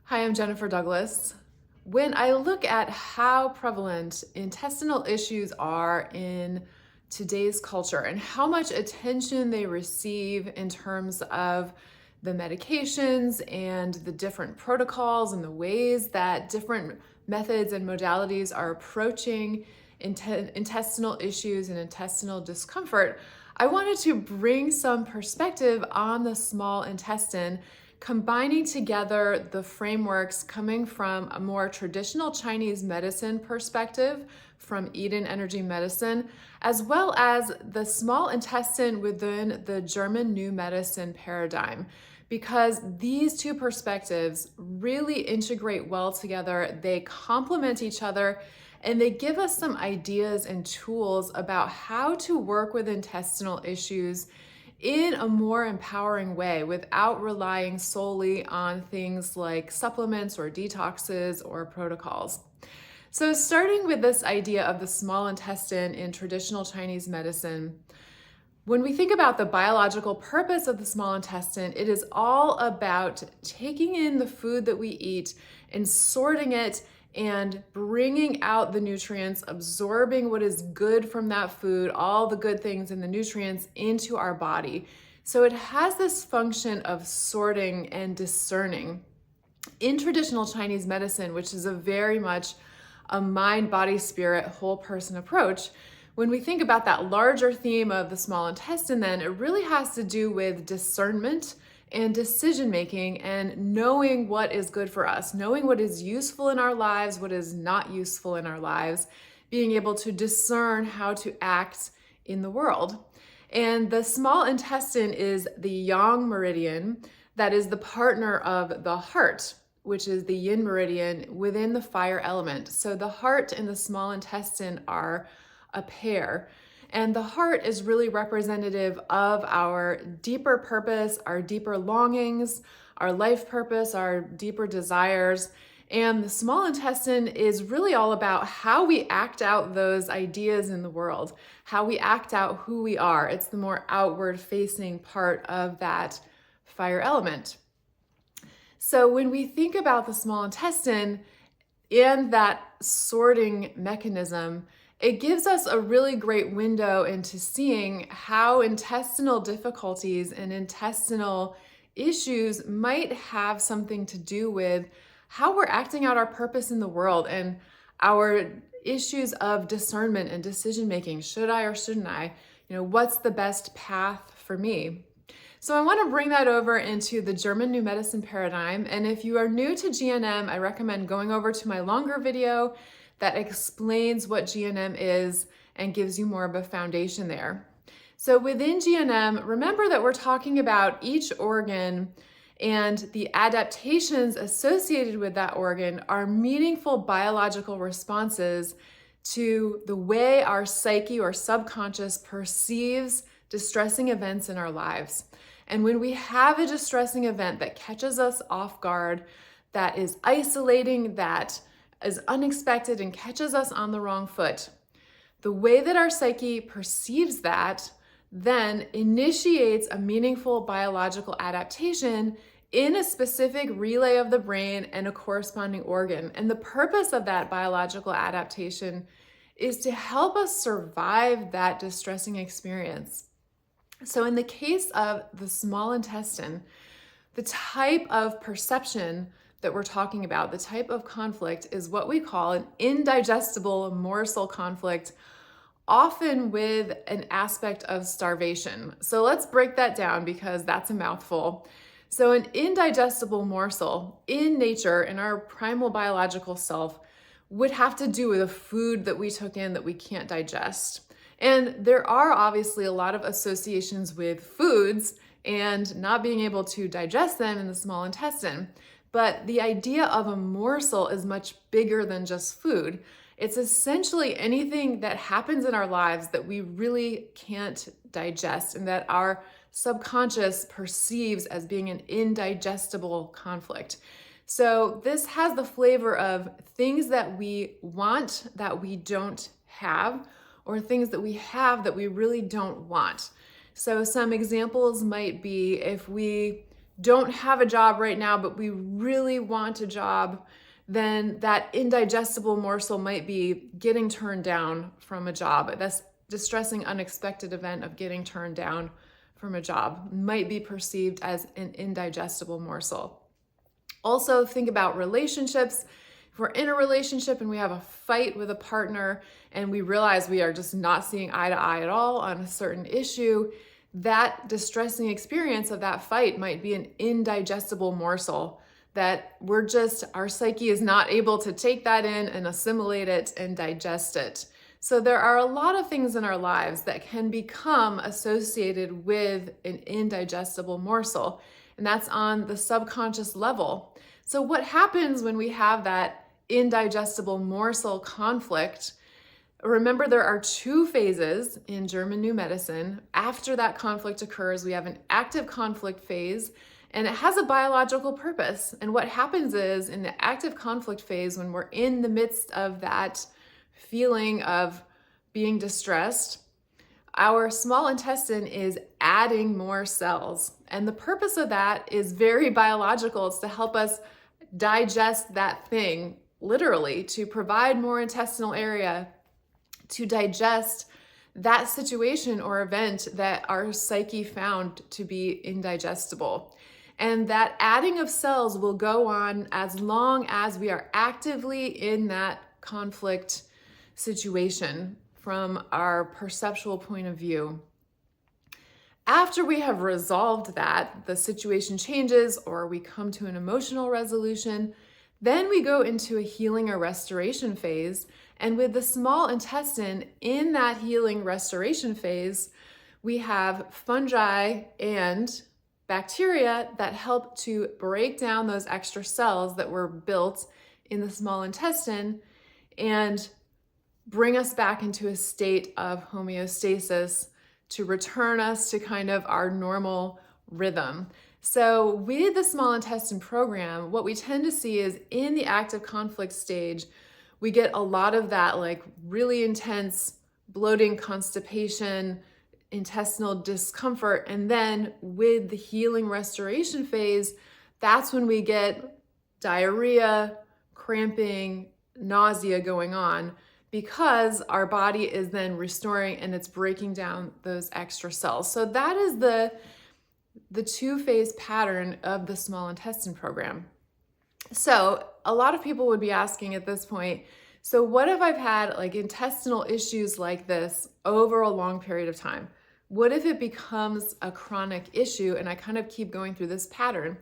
Hi, I'm Jennifer Douglas. When I look at how prevalent intestinal issues are in today's culture and how much attention they receive in terms of the medications and the different protocols and the ways that different methods and modalities are approaching intestinal issues and intestinal discomfort, I wanted to bring some perspective on the small intestine, combining together the frameworks coming from a more traditional Chinese medicine perspective from Eden Energy Medicine, as well as the small intestine within the German New Medicine paradigm. Because these two perspectives really integrate well together, they complement each other, and they give us some ideas and tools about how to work with intestinal issues in a more empowering way without relying solely on things like supplements or detoxes or protocols. So, starting with this idea of the small intestine in traditional Chinese medicine, when we think about the biological purpose of the small intestine, it is all about taking in the food that we eat and sorting it and bringing out the nutrients, absorbing what is good from that food, all the good things and the nutrients into our body. So it has this function of sorting and discerning. In traditional Chinese medicine, which is a very much a mind, body, spirit, whole person approach, when we think about that larger theme of the small intestine, then it really has to do with discernment and decision making and knowing what is good for us, knowing what is useful in our lives, what is not useful in our lives, being able to discern how to act in the world. And the small intestine is the yang meridian that is the partner of the heart, which is the yin meridian within the fire element. So the heart and the small intestine are a pair. And the heart is really representative of our deeper purpose, our deeper longings, our life purpose, our deeper desires. And the small intestine is really all about how we act out those ideas in the world, how we act out who we are. It's the more outward facing part of that fire element. So when we think about the small intestine and that sorting mechanism, it gives us a really great window into seeing how intestinal difficulties and intestinal issues might have something to do with how we're acting out our purpose in the world and our issues of discernment and decision making. Should I or shouldn't I? What's the best path for me? So I want to bring that over into the German New Medicine paradigm. And if you are new to GNM, I recommend going over to my longer video that explains what GNM is and gives you more of a foundation there. So within GNM, remember that we're talking about each organ and the adaptations associated with that organ are meaningful biological responses to the way our psyche or subconscious perceives distressing events in our lives. And when we have a distressing event that catches us off guard, that is isolating, that is unexpected and catches us on the wrong foot, the way that our psyche perceives that then initiates a meaningful biological adaptation in a specific relay of the brain and a corresponding organ. And the purpose of that biological adaptation is to help us survive that distressing experience. So in the case of the small intestine, the type of perception that we're talking about, the type of conflict, is what we call an indigestible morsel conflict, often with an aspect of starvation. So let's break that down because that's a mouthful. So an indigestible morsel in nature, in our primal biological self, would have to do with a food that we took in that we can't digest. And there are obviously a lot of associations with foods and not being able to digest them in the small intestine. But the idea of a morsel is much bigger than just food. It's essentially anything that happens in our lives that we really can't digest and that our subconscious perceives as being an indigestible conflict. So this has the flavor of things that we want that we don't have, or things that we have that we really don't want. So some examples might be if we don't have a job right now, but we really want a job, then that indigestible morsel might be getting turned down from a job. That's distressing, unexpected event of getting turned down from a job might be perceived as an indigestible morsel. Also, think about relationships. If we're in a relationship and we have a fight with a partner and we realize we are just not seeing eye to eye at all on a certain issue, that distressing experience of that fight might be an indigestible morsel that our psyche is not able to take that in and assimilate it and digest it. So there are a lot of things in our lives that can become associated with an indigestible morsel, and that's on the subconscious level. So what happens when we have that indigestible morsel conflict? Remember, there are two phases in German New Medicine. After that conflict occurs, we have an active conflict phase, and it has a biological purpose. And what happens is, in the active conflict phase, when we're in the midst of that feeling of being distressed, our small intestine is adding more cells. And the purpose of that is very biological. It's to help us digest that thing, literally, to provide more intestinal area to digest that situation or event that our psyche found to be indigestible. And that adding of cells will go on as long as we are actively in that conflict situation from our perceptual point of view. After we have resolved that, the situation changes or we come to an emotional resolution, then we go into a healing or restoration phase. And with the small intestine in that healing restoration phase, we have fungi and bacteria that help to break down those extra cells that were built in the small intestine and bring us back into a state of homeostasis to return us to kind of our normal rhythm. So with the small intestine program, what we tend to see is in the active conflict stage, we get a lot of that like really intense bloating, constipation, intestinal discomfort. And then with the healing restoration phase, that's when we get diarrhea, cramping, nausea going on, because our body is then restoring and it's breaking down those extra cells. So that is the two-phase pattern of the small intestine program. So a lot of people would be asking at this point, so what if I've had like intestinal issues like this over a long period of time? What if it becomes a chronic issue and I kind of keep going through this pattern?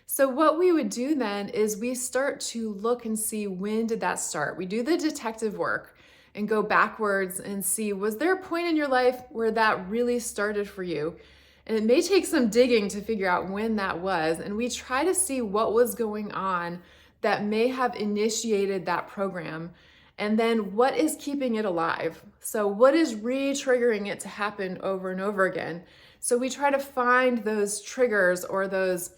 So what we would do then is we start to look and see, when did that start? We do the detective work and go backwards and see, was there a point in your life where that really started for you? And it may take some digging to figure out when that was. And we try to see what was going on that may have initiated that program. And then what is keeping it alive? So what is re-triggering it to happen over and over again? So we try to find those triggers or those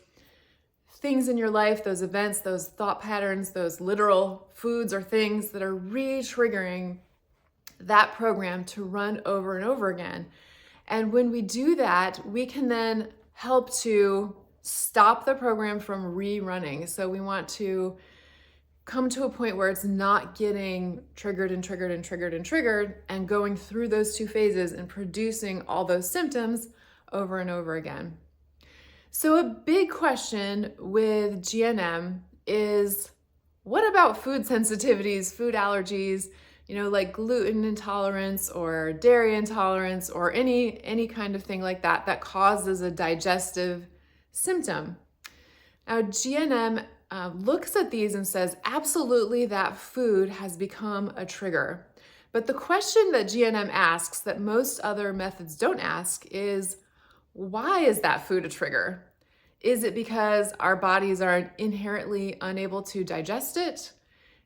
things in your life, those events, those thought patterns, those literal foods or things that are re-triggering that program to run over and over again. And when we do that, we can then help to stop the program from rerunning. So we want to come to a point where it's not getting triggered and triggered and triggered and triggered and going through those two phases and producing all those symptoms over and over again. So a big question with GNM is, what about food sensitivities, food allergies, like gluten intolerance or dairy intolerance or any kind of thing like that causes a digestive symptom? Now, GNM looks at these and says, absolutely, that food has become a trigger. But the question that GNM asks that most other methods don't ask is, why is that food a trigger? Is it because our bodies are inherently unable to digest it?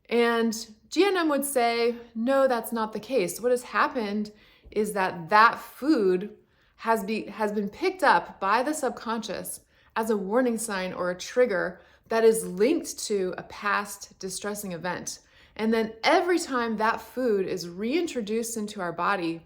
And GNM would say, no, that's not the case. What has happened is that food has been picked up by the subconscious as a warning sign or a trigger that is linked to a past distressing event. And then every time that food is reintroduced into our body,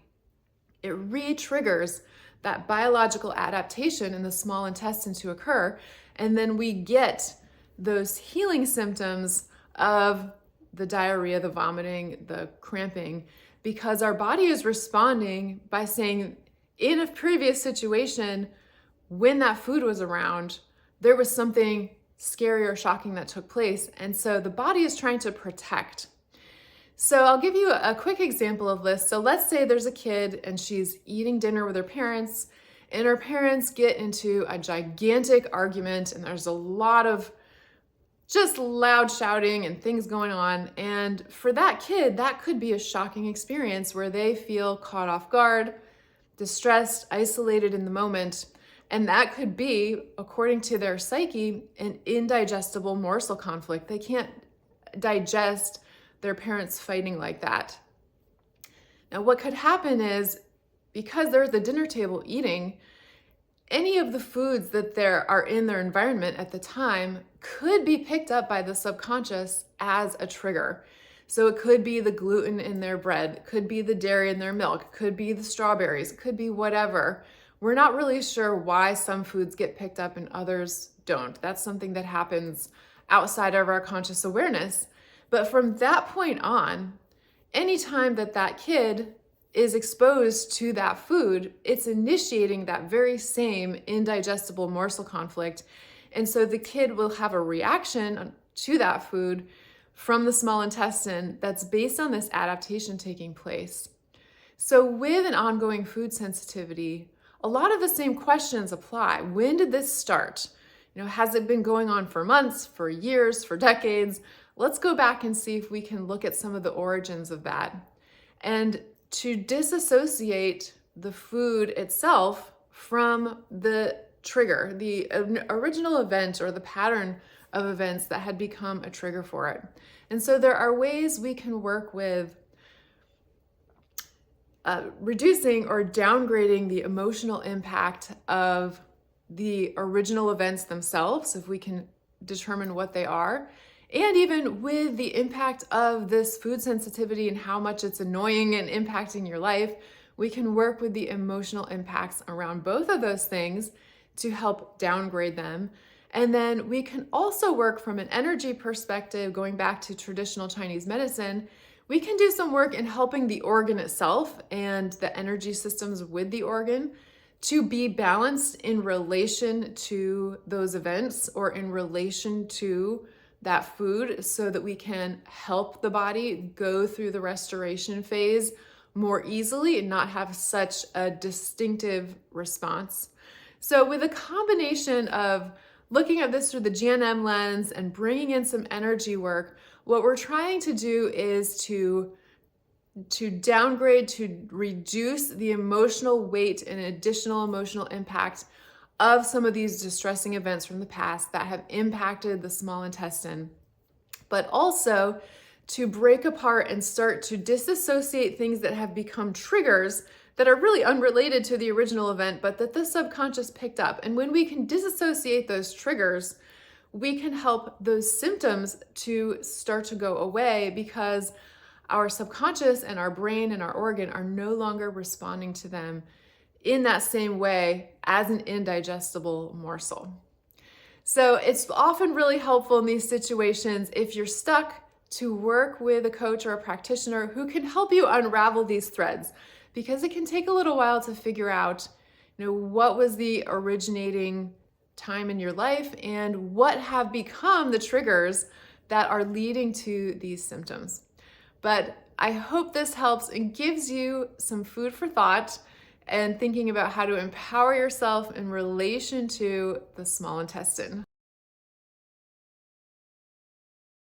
it re-triggers that biological adaptation in the small intestine to occur. And then we get those healing symptoms of the diarrhea, the vomiting, the cramping, because our body is responding by saying, in a previous situation, when that food was around, there was something scary or shocking that took place. And so the body is trying to protect. So I'll give you a quick example of this. So let's say there's a kid and she's eating dinner with her parents, and her parents get into a gigantic argument, and there's a lot of just loud shouting and things going on. And for that kid, that could be a shocking experience where they feel caught off guard, distressed, isolated in the moment. And that could be, according to their psyche, an indigestible morsel conflict. They can't digest their parents fighting like that. Now, what could happen is, because they're at the dinner table eating, any of the foods that are in their environment at the time could be picked up by the subconscious as a trigger. So it could be the gluten in their bread, it could be the dairy in their milk, it could be the strawberries, it could be whatever. We're not really sure why some foods get picked up and others don't. That's something that happens outside of our conscious awareness. But from that point on, anytime that kid is exposed to that food, it's initiating that very same indigestible morsel conflict. And so the kid will have a reaction to that food from the small intestine that's based on this adaptation taking place. So with an ongoing food sensitivity, a lot of the same questions apply. When did this start? Has it been going on for months, for years, for decades? Let's go back and see if we can look at some of the origins of that. And to disassociate the food itself from the trigger, the original event or the pattern of events that had become a trigger for it. And so there are ways we can work with reducing or downgrading the emotional impact of the original events themselves, if we can determine what they are, and even with the impact of this food sensitivity and how much it's annoying and impacting your life, we can work with the emotional impacts around both of those things to help downgrade them. And then we can also work from an energy perspective, going back to traditional Chinese medicine. We can do some work in helping the organ itself and the energy systems with the organ to be balanced in relation to those events or in relation to that food, so that we can help the body go through the restoration phase more easily and not have such a distinctive response. So with a combination of looking at this through the GNM lens and bringing in some energy work, what we're trying to do is to downgrade, to reduce the emotional weight and additional emotional impact of some of these distressing events from the past that have impacted the small intestine, but also to break apart and start to disassociate things that have become triggers that are really unrelated to the original event, but that the subconscious picked up. And when we can disassociate those triggers, we can help those symptoms to start to go away, because our subconscious and our brain and our organ are no longer responding to them in that same way as an indigestible morsel. So it's often really helpful in these situations, if you're stuck, to work with a coach or a practitioner who can help you unravel these threads, because it can take a little while to figure out, what was the originating time in your life and what have become the triggers that are leading to these symptoms. But I hope this helps and gives you some food for thought and thinking about how to empower yourself in relation to the small intestine.